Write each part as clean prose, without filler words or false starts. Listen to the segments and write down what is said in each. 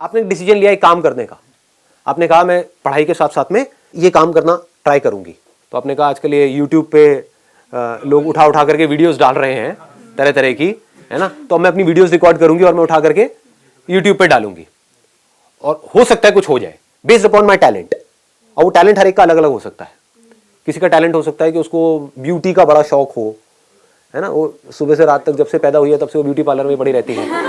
आपने एक डिसीजन लिया एक काम करने का, आपने कहा मैं पढ़ाई के साथ साथ में ये काम करना ट्राई करूंगी। तो आपने कहा आजकल ये यूट्यूब पे लोग उठा उठा करके वीडियोस डाल रहे हैं तरह तरह की, है ना, तो मैं अपनी वीडियोस रिकॉर्ड करूंगी और मैं उठा करके यूट्यूब पे डालूंगी और हो सकता है कुछ हो जाए बेस्ड अपॉन माई टैलेंट। और वो टैलेंट हर एक का अलग अलग हो सकता है। किसी का टैलेंट हो सकता है कि उसको ब्यूटी का बड़ा शौक हो, है ना, वो सुबह से रात तक जब से पैदा हुई है तब से वो ब्यूटी पार्लर में पड़ी रहती है,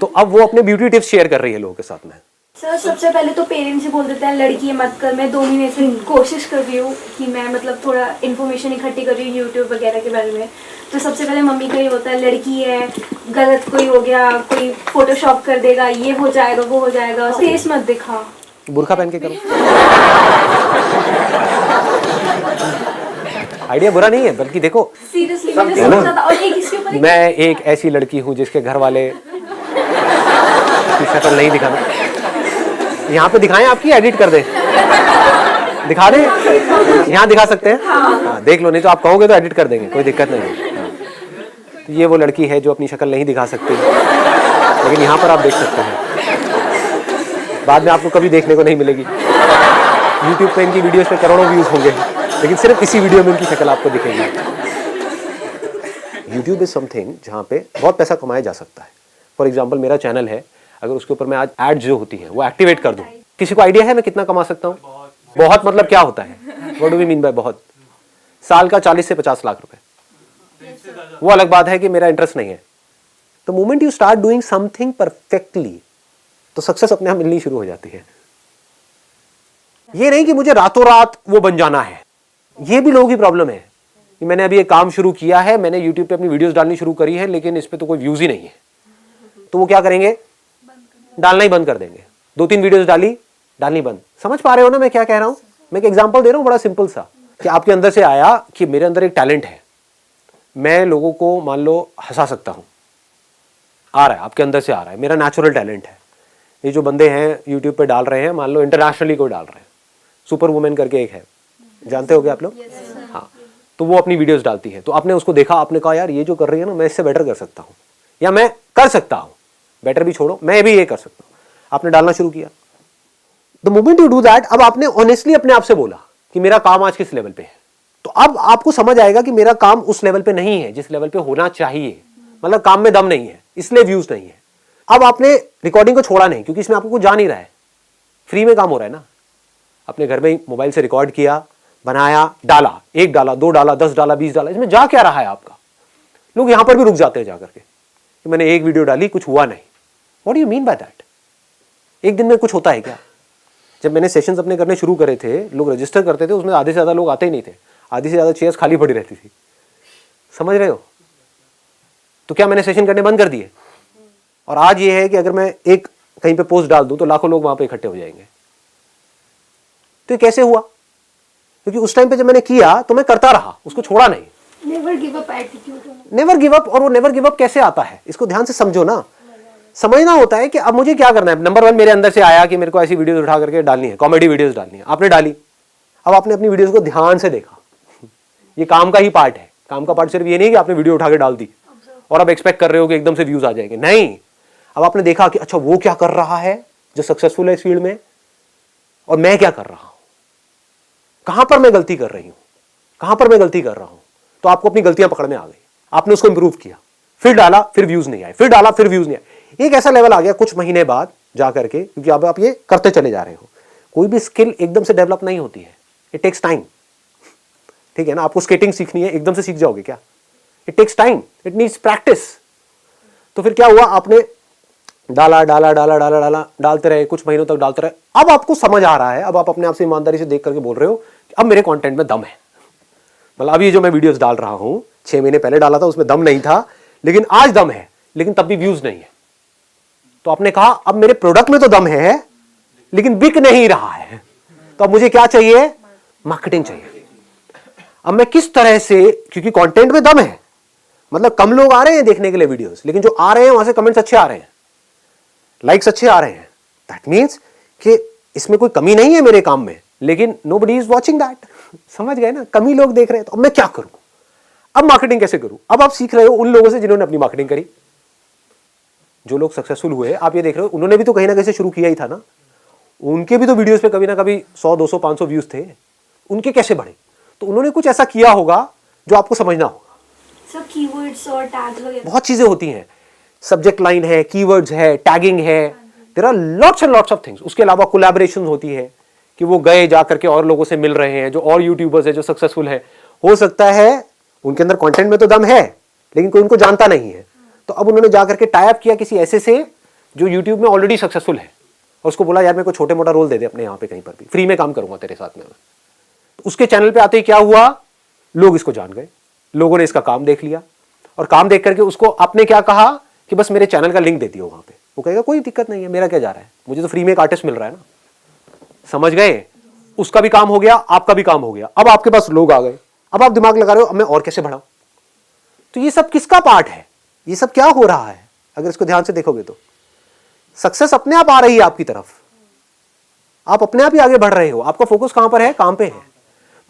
तो अब वो अपने ब्यूटी टिप्स शेयर कर रही है लोगों के साथ में। सर सबसे पहले तो पेरेंट्स ही बोल देते हैं लड़की है मत कर। मैं 2 महीने से कोशिश कर रही हूँ कि मैं मतलब थोड़ा इन्फॉर्मेशन इकट्ठी कर रही हूँ यूट्यूब वगैरह के बारे में। तो सबसे पहले मम्मी का ये होता है लड़की है, गलत कोई हो गया, कोई फोटोशॉप कर देगा, ये हो जाएगा वो हो जाएगा, फेस मत दिखा, बुर्का पहन के करो। आइडिया बुरा नहीं है, बल्कि देखो सीरियसली मैंने सोचा था। और ये किसके ऊपर, मैं एक ऐसी लड़की हूँ जिसके घर वाले की शक्ल नहीं दिखाना। यहाँ पे दिखाएं, आपकी एडिट कर दे, दिखा दे, यहाँ दिखा सकते हैं। हाँ, देख लो, नहीं तो आप कहोगे तो एडिट कर देंगे, कोई दिक्कत नहीं है। तो ये वो लड़की है जो अपनी शक्ल नहीं दिखा सकती, लेकिन यहाँ पर आप देख सकते हैं। बाद में आपको कभी देखने को नहीं मिलेगी। YouTube पे इनकी वीडियोस पे करोड़ों व्यूज होंगे, लेकिन सिर्फ इसी वीडियो में इनकी शक्ल आपको दिखेगी। YouTube इज समथिंग जहाँ पे बहुत पैसा कमाया जा सकता है। फॉर एग्जाम्पल मेरा चैनल है, अगर उसके ऊपर मैं आज एड जो होती है वो एक्टिवेट कर दूं, किसी को आइडिया है मैं कितना कमा सकता हूँ? बहुत मतलब क्या होता है? What do we mean by बहुत? साल का 40 से 50 लाख रुपए। वो अलग बात है कि मेरा इंटरेस्ट नहीं है। The moment you start doing something perfectly, तो सक्सेस अपने आप मिलनी शुरू हो जाती है। ये नहीं कि मुझे रातों रात वो बन जाना है। ये भी लोगों की प्रॉब्लम है कि मैंने अभी एक काम शुरू किया है, मैंने YouTube पे अपनी वीडियोस डालनी शुरू करी है, लेकिन इस पे तो कोई व्यूज ही नहीं है। तो वो क्या करेंगे? डालना ही बंद कर देंगे। 2-3 वीडियोस डालनी बंद। समझ पा रहे हो ना मैं क्या कह रहा हूं? मैं एक एग्जांपल दे रहा हूं बड़ा सिंपल सा, कि आपके अंदर से आया कि मेरे अंदर एक टैलेंट है, मैं लोगों को मान लो हंसा सकता हूं। आ रहा है, आपके अंदर से आ रहा है, मेरा नेचुरल टैलेंट है। ये जो बंदे हैं यूट्यूब पे डाल रहे हैं, मान लो इंटरनेशनली कोई डाल रहे हैं, सुपर वुमेन करके एक है, जानते होगे आप लोग? हाँ, तो वो अपनी वीडियोस डालती है। तो आपने उसको देखा, आपने कहा यार ये जो कर रही है ना, मैं इससे बेटर कर सकता हूँ, या मैं कर सकता हूँ। बेटर भी छोड़ो, मैं भी ये कर सकता हूँ। आपने डालना शुरू किया। The moment you do that, अब आपने ऑनेस्टली अपने आप से बोला कि मेरा काम आज किस लेवल पे है, तो अब आपको समझ आएगा कि मेरा काम उस लेवल पे नहीं है जिस लेवल पे होना चाहिए। मतलब काम में दम नहीं है, इसलिए व्यूज नहीं है। अब आपने रिकॉर्डिंग को छोड़ा नहीं, क्योंकि इसमें आपको कुछ जा नहीं रहा है, फ्री में काम हो रहा है ना। अपने घर में मोबाइल से रिकॉर्ड किया, बनाया, डाला, 1 डाला, 2 डाला, 10 डाला, 20 डाला, इसमें जा क्या रहा है आपका? लोग यहां पर भी रुक जाते हैं जाकर के कि मैंने 1 वीडियो डाली, कुछ हुआ नहीं। What do you mean by that? एक दिन में कुछ होता है क्या? जब मैंने सेशंस अपने करने शुरू करे थे, लोग रजिस्टर करते थे, उसमें आधे से ज्यादा लोग आते ही नहीं थे, आधी से ज्यादा चेयर्स खाली पड़ी रहती थी। समझ रहे हो? तो क्या मैंने सेशन करने बंद कर दिए? और आज ये है कि अगर मैं एक कहीं पे पोस्ट डाल दूं तो लाखों लोग वहां पे इकट्ठे हो जाएंगे। तो ये कैसे हुआ? क्योंकि उस टाइम पे जब मैंने किया तो मैं करता रहा, उसको छोड़ा नहीं। Never give up attitude. Never give up. और वो नेवर गिव अप कैसे आता है, इसको ध्यान से समझो ना। समझना होता है कि अब मुझे क्या करना है। नंबर 1 मेरे अंदर से आया कि मेरे को ऐसी वीडियोस उठा करके डालनी है, कॉमेडी वीडियोस डालनी है। आपने डाली, अब आपने अपनी वीडियोस को ध्यान से देखा। ये काम का ही पार्ट है। काम का पार्ट सिर्फ ये नहीं कि आपने वीडियो उठा के डाल दी और अब एक्सपेक्ट कर रहे हो कि एकदम से व्यूज आ जाएंगे। नहीं, अब आपने देखा कि अच्छा वो क्या कर रहा है जो सक्सेसफुल है इस फील्ड में, और मैं क्या कर रहा हूं, कहां पर मैं गलती कर रही हूं, कहां पर मैं गलती कर रहा हूं। तो आपको अपनी गलतियां पकड़ में आ गई, आपने उसको इंप्रूव किया, फिर डाला, फिर व्यूज नहीं आए, फिर डाला, फिर व्यूज नहीं आए। एक ऐसा लेवल आ गया कुछ महीने बाद जाकर के, क्योंकि अब आप ये करते चले जा रहे हो। कोई भी स्किल एकदम से डेवलप नहीं होती है, इट टेक्स टाइम। ठीक है ना? आपको स्केटिंग सीखनी है, एकदम से सीख जाओगे क्या? It takes time, it needs practice. तो फिर क्या हुआ, आपने डाला डाला डाला डाला डाला डालते रहे, कुछ महीनों तक डालते रहे। अब आपको समझ आ रहा है, अब आप अपने आप से ईमानदारी से देख करके बोल रहे हो कि अब मेरे कंटेंट में दम है। मतलब अभी जो मैं वीडियोस डाल रहा हूं, 6 महीने पहले डाला था, उसमें दम नहीं था, लेकिन आज दम है, लेकिन तब भी व्यूज नहीं है। तो आपने कहा अब मेरे प्रोडक्ट में तो दम है, लेकिन बिक नहीं रहा है। तो अब मुझे क्या चाहिए? मार्केटिंग चाहिए। अब मैं किस तरह से, क्योंकि कंटेंट में दम है, मतलब कम लोग आ रहे हैं देखने के लिए वीडियोस, लेकिन जो आ रहे हैं वहां से कमेंट्स अच्छे आ रहे हैं, लाइक्स अच्छे आ रहे हैं। दैट मीन्स कि इसमें कोई कमी नहीं है मेरे काम में, लेकिन नोबडी इज वॉचिंग दैट। समझ गए ना? कमी लोग देख रहे हैं। तो अब मैं क्या करूं? अब मार्केटिंग कैसे करूं? अब आप सीख रहे हो उन लोगों से जिन्होंने अपनी मार्केटिंग करी। जो लोग सक्सेसफुल हुए आप ये देख रहे हो, उन्होंने भी तो कहीं ना कहीं से शुरू किया ही था ना। उनके भी तो वीडियोस पे कभी ना कभी 100 200 500 व्यूज थे, उनके कैसे बढ़े? तो उन्होंने कुछ ऐसा किया होगा जो आपको समझना होगा। सब कीवर्ड्स और टैग्स वगैरह बहुत चीजें होती हैं, सब्जेक्ट लाइन है, कीवर्ड्स है, टैगिंग है, there are lots and lots of things. उसके अलावा कोलैबोरेशन होती है कि वो गए जा करके और लोगों से मिल रहे हैं, जो और यूट्यूबर्स है जो सक्सेसफुल है। हो सकता है उनके अंदर कंटेंट में तो दम है लेकिन कोई उनको जानता नहीं है, तो अब उन्होंने जा करके टाई अप किया किसी ऐसे से जो यूट्यूब में ऑलरेडी सक्सेसफुल है, और उसको बोला यार मेरे को छोटे मोटा रोल दे दे अपने यहाँ पे कहीं पर भी, फ्री में काम करूंगा तेरे साथ में। तो उसके चैनल पे आते ही क्या हुआ, लोग इसको जान गए, लोगों ने इसका काम देख लिया, और काम देख करके उसको आपने क्या कहा कि बस मेरे चैनल का लिंक दे दियो वहां पे। वो कहेगा कोई दिक्कत नहीं है, मेरा क्या जा रहा है, मुझे तो फ्री में एक आर्टिस्ट मिल रहा है ना। समझ गए? उसका भी काम हो गया, आपका भी काम हो गया। अब आपके पास लोग आ गए, अब आप दिमाग लगा रहे हो अब मैं और कैसे बढ़ाऊं। तो ये सब किसका पार्ट है, ये सब क्या हो रहा है? अगर इसको ध्यान से देखोगे तो सक्सेस अपने आप आ रही है आपकी तरफ, आप अपने आप ही आगे बढ़ रहे हो। आपका फोकस कहां पर है? काम पे है।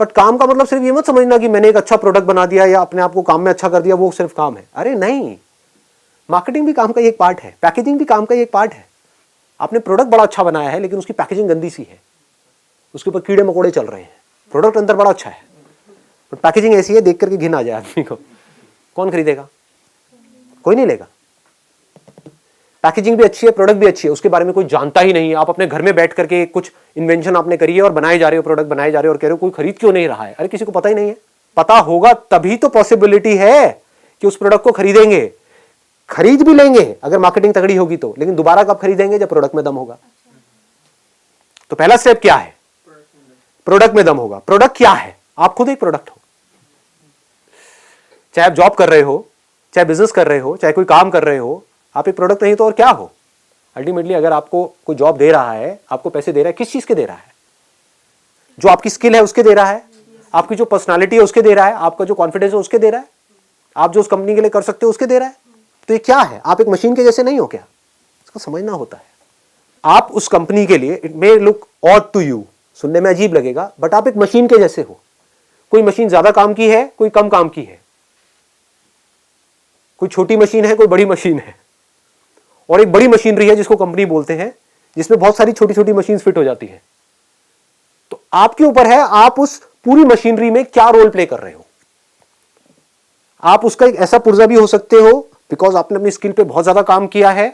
बट काम का मतलब सिर्फ ये मत समझना कि मैंने एक अच्छा प्रोडक्ट बना दिया या अपने आप को काम में अच्छा कर दिया, वो सिर्फ काम है। अरे नहीं, मार्केटिंग भी काम का एक पार्ट है, पैकेजिंग भी काम का एक पार्ट है। आपने प्रोडक्ट बड़ा अच्छा बनाया है लेकिन उसकी पैकेजिंग गंदी सी है, उसके ऊपर कीड़े मकोड़े चल रहे हैं। प्रोडक्ट अंदर बड़ा अच्छा है बट पैकेजिंग ऐसी है देख करके घिन आ जाए आदमी को। कौन खरीदेगा? कोई नहीं लेगा। पैकेजिंग भी अच्छी है, प्रोडक्ट भी अच्छी है, उसके बारे में कोई जानता ही नहीं है। आप अपने घर में बैठ करके कुछ इन्वेंशन आपने करी है और बनाए जा रहे हो, प्रोडक्ट बनाए जा रहे हो, और कह रहे हो कोई खरीद क्यों नहीं रहा है। अरे किसी को पता ही नहीं है। पता होगा तभी तो पॉसिबिलिटी है कि उस प्रोडक्ट को खरीदेंगे। खरीद भी लेंगे अगर मार्केटिंग तगड़ी होगी तो, लेकिन दोबारा कब खरीदेंगे? जब प्रोडक्ट में दम होगा। तो पहला स्टेप क्या है? प्रोडक्ट में दम होगा। प्रोडक्ट क्या है? आप खुद एक प्रोडक्ट हो। चाहे आप जॉब कर रहे हो, चाहे बिजनेस कर रहे हो, चाहे कोई काम कर रहे हो, आप एक प्रोडक्ट नहीं तो और क्या हो? अल्टीमेटली अगर आपको कोई जॉब दे रहा है, आपको पैसे दे रहा है, किस चीज के दे रहा है? जो आपकी स्किल है उसके दे रहा है, आपकी जो पर्सनालिटी है उसके दे रहा है, आपका जो कॉन्फिडेंस है उसके दे रहा है, आप जो उस कंपनी के लिए कर सकते हो उसके दे रहा है। तो ये क्या है? आप एक मशीन के जैसे नहीं हो क्या? इसको समझना होता है। आप उस कंपनी के लिए, it may look odd to you, सुनने में अजीब लगेगा, बट आप एक मशीन के जैसे हो। कोई मशीन ज्यादा काम की है, कोई कम काम की है, कोई छोटी मशीन है, कोई बड़ी मशीन है, और एक बड़ी मशीनरी है जिसको कंपनी बोलते हैं, जिसमें बहुत सारी छोटी छोटी मशीन फिट हो जाती है। तो आपके ऊपर है आप उस पूरी मशीनरी में क्या रोल प्ले कर रहे हो। आप उसका एक ऐसा पुर्जा भी हो सकते हो बिकॉज आपने अपनी स्किल पे बहुत ज्यादा काम किया है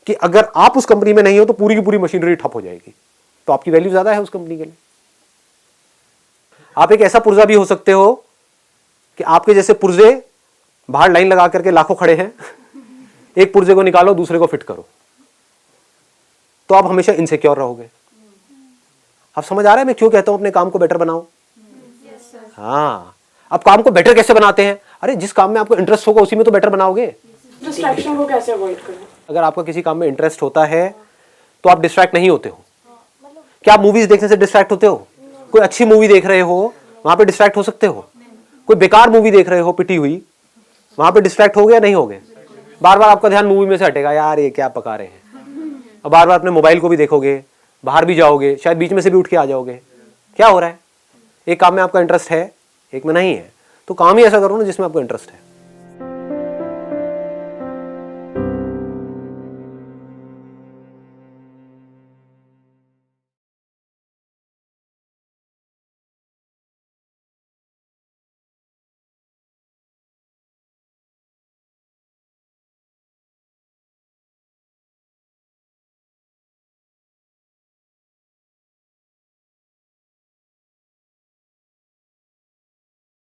कि अगर आप उस कंपनी में नहीं हो तो पूरी की पूरी मशीनरी ठप हो जाएगी, तो आपकी वैल्यू ज्यादा है उस कंपनी के लिए। आप एक ऐसा पुर्जा भी हो सकते हो कि आपके जैसे पुर्जे बाहर लाइन लगा करके लाखों खड़े हैं, एक पुर्जे को निकालो दूसरे को फिट करो, तो आप हमेशा इनसिक्योर रहोगे। आप समझ आ रहा है मैं क्यों कहता हूं अपने काम को बेटर बनाओ? हाँ, अब काम को बेटर कैसे बनाते हैं? अरे जिस काम में आपको इंटरेस्ट होगा उसी में तो बेटर बनाओगे। डिस्ट्रैक्शन को कैसे अवॉइड करें? अगर आपका किसी काम में इंटरेस्ट होता है तो आप डिस्ट्रैक्ट नहीं होते हो। क्या आप मूवीज देखने से डिस्ट्रैक्ट होते हो? कोई अच्छी मूवी देख रहे हो वहां पे डिस्ट्रैक्ट हो सकते हो? कोई बेकार मूवी देख रहे हो पिटी हुई, वहां पे डिस्ट्रैक्ट हो गया नहीं हो गए? बार बार आपका ध्यान मूवी में से हटेगा, यार ये क्या पका रहे हैं, और बार बार अपने मोबाइल को भी देखोगे, बाहर भी जाओगे, शायद बीच में से भी उठ के आ जाओगे। क्या हो रहा है? एक काम में आपका इंटरेस्ट है, एक में नहीं है, तो काम ही ऐसा करो ना जिसमें आपको इंटरेस्ट है।